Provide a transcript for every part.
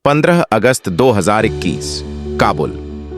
15 अगस्त 2021 काबुल,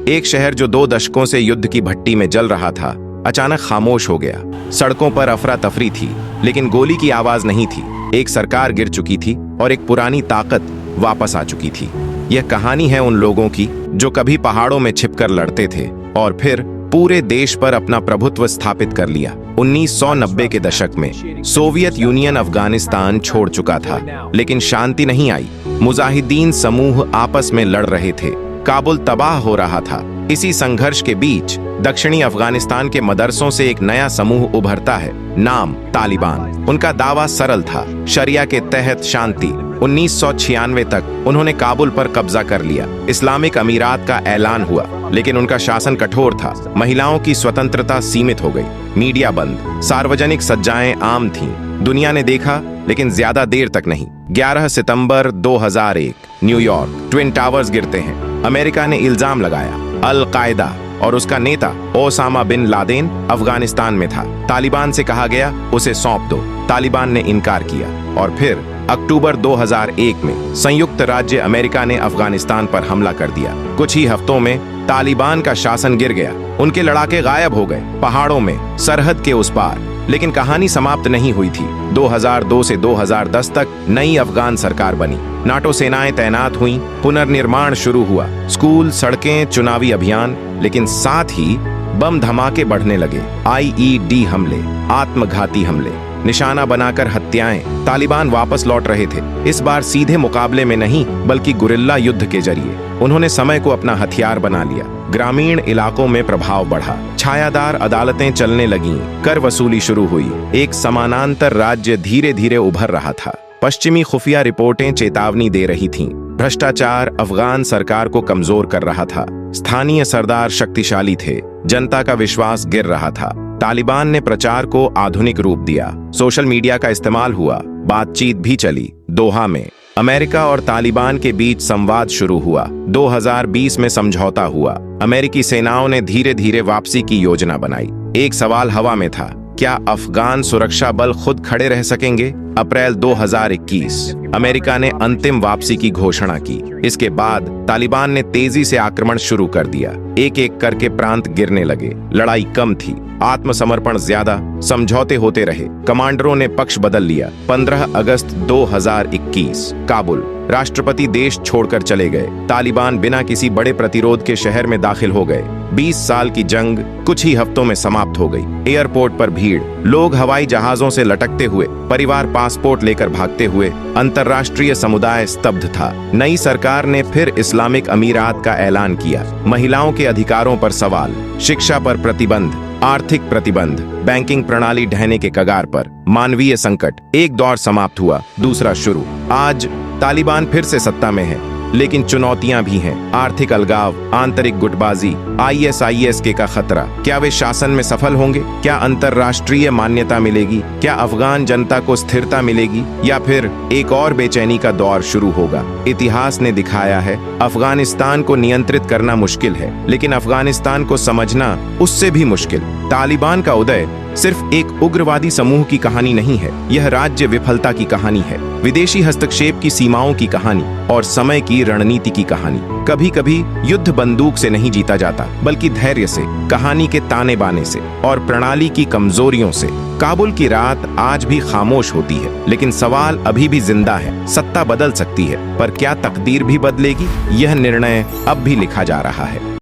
एक शहर जो 2 दशकों से युद्ध की भट्टी में जल रहा था, अचानक खामोश हो गया। सड़कों पर अफरा तफरी थी, लेकिन गोली की आवाज नहीं थी। एक सरकार गिर चुकी थी और एक पुरानी ताकत वापस आ चुकी थी। यह कहानी है उन लोगों की जो कभी पहाड़ों में छिपकर लड़ते थे और फिर पूरे देश पर अपना प्रभुत्व स्थापित कर लिया। 1990 के दशक में सोवियत यूनियन अफगानिस्तान छोड़ चुका था, लेकिन शांति नहीं आई। मुजाहिदीन समूह आपस में लड़ रहे थे, काबुल तबाह हो रहा था। इसी संघर्ष के बीच दक्षिणी अफगानिस्तान के मदरसों से एक नया समूह उभरता है, नाम तालिबान। उनका दावा सरल था, शरिया के तहत शांति। 1996 तक उन्होंने काबुल पर कब्जा कर लिया। इस्लामिक अमीरात का ऐलान हुआ, लेकिन उनका शासन कठोर था। महिलाओं की स्वतंत्रता सीमित हो गई, मीडिया बंद, सार्वजनिक सज्जाएं आम थीं। दुनिया ने देखा, लेकिन ज्यादा देर तक नहीं। 11 सितंबर 2001 न्यूयॉर्क, ट्विन टावर्स गिरते हैं। अमेरिका ने इल्जाम लगाया, अल कायदा और उसका नेता ओसामा बिन लादेन अफगानिस्तान में था। तालिबान से कहा गया उसे सौंप दो। तालिबान ने इनकार किया और फिर अक्टूबर 2001 में संयुक्त राज्य अमेरिका ने अफगानिस्तान पर हमला कर दिया। कुछ ही हफ्तों में तालिबान का शासन गिर गया। उनके लड़ाके गायब हो गए पहाड़ों में, सरहद के उस पार। लेकिन कहानी समाप्त नहीं हुई थी। 2002 से 2010 तक नई अफगान सरकार बनी, नाटो सेनाएं तैनात हुईं, पुनर्निर्माण शुरू हुआ, स्कूल, सड़कें, चुनावी अभियान। लेकिन साथ ही बम धमाके बढ़ने लगे, IED हमले, आत्मघाती हमले, निशाना बनाकर हत्याएं। तालिबान वापस लौट रहे थे, इस बार सीधे मुकाबले में नहीं, बल्कि गुरिल्ला युद्ध के जरिए। उन्होंने समय को अपना हथियार बना लिया। ग्रामीण इलाकों में प्रभाव बढ़ा, छायादार अदालतें चलने लगीं, कर वसूली शुरू हुई। एक समानांतर राज्य धीरे धीरे उभर रहा था। पश्चिमी खुफिया रिपोर्टें चेतावनी दे रही थीं। भ्रष्टाचार अफगान सरकार को कमजोर कर रहा था। स्थानीय सरदार शक्तिशाली थे, जनता का विश्वास गिर रहा था। तालिबान ने प्रचार को आधुनिक रूप दिया, सोशल मीडिया का इस्तेमाल हुआ, बातचीत भी चली। दोहा में अमेरिका और तालिबान के बीच संवाद शुरू हुआ। 2020 में समझौता हुआ। अमेरिकी सेनाओं ने धीरे धीरे वापसी की योजना बनाई। एक सवाल हवा में था, क्या अफगान सुरक्षा बल खुद खड़े रह सकेंगे? अप्रैल 2021 अमेरिका ने अंतिम वापसी की घोषणा की। इसके बाद तालिबान ने तेजी से आक्रमण शुरू कर दिया। एक एक करके प्रांत गिरने लगे। लड़ाई कम थी, आत्मसमर्पण ज्यादा। समझौते होते रहे, कमांडरों ने पक्ष बदल लिया। 15 अगस्त 2021 काबुल, राष्ट्रपति देश छोड़कर चले गए। तालिबान बिना किसी बड़े प्रतिरोध के शहर में दाखिल हो गए। 20 साल की जंग कुछ ही हफ्तों में समाप्त हो गई। एयरपोर्ट पर भीड़, लोग हवाई जहाजों से लटकते हुए, परिवार पासपोर्ट लेकर भागते हुए। अंतर्राष्ट्रीय समुदाय स्तब्ध था। नई सरकार ने फिर इस्लामिक अमीरात का ऐलान किया। महिलाओं के अधिकारों पर सवाल, शिक्षा पर प्रतिबंध, आर्थिक प्रतिबंध, बैंकिंग प्रणाली ढहने के कगार पर। मानवीय संकट, एक दौर समाप्त हुआ, दूसरा शुरू। आज तालिबान फिर से सत्ता में है, लेकिन चुनौतियां भी हैं। आर्थिक अलगाव, आंतरिक गुटबाजी, ISIS का खतरा। क्या वे शासन में सफल होंगे? क्या अंतर्राष्ट्रीय मान्यता मिलेगी? क्या अफगान जनता को स्थिरता मिलेगी, या फिर एक और बेचैनी का दौर शुरू होगा? इतिहास ने दिखाया है, अफगानिस्तान को नियंत्रित करना मुश्किल है, लेकिन अफगानिस्तान को समझना उससे भी मुश्किल। तालिबान का उदय सिर्फ एक उग्रवादी समूह की कहानी नहीं है, यह राज्य विफलता की कहानी है, विदेशी हस्तक्षेप की सीमाओं की कहानी और समय की रणनीति की कहानी। कभी कभी युद्ध बंदूक से नहीं जीता जाता, बल्कि धैर्य से, कहानी के ताने बाने से और प्रणाली की कमजोरियों से। काबुल की रात आज भी खामोश होती है, लेकिन सवाल अभी भी जिंदा है। सत्ता बदल सकती है, पर क्या तकदीर भी बदलेगी? यह निर्णय अब भी लिखा जा रहा है।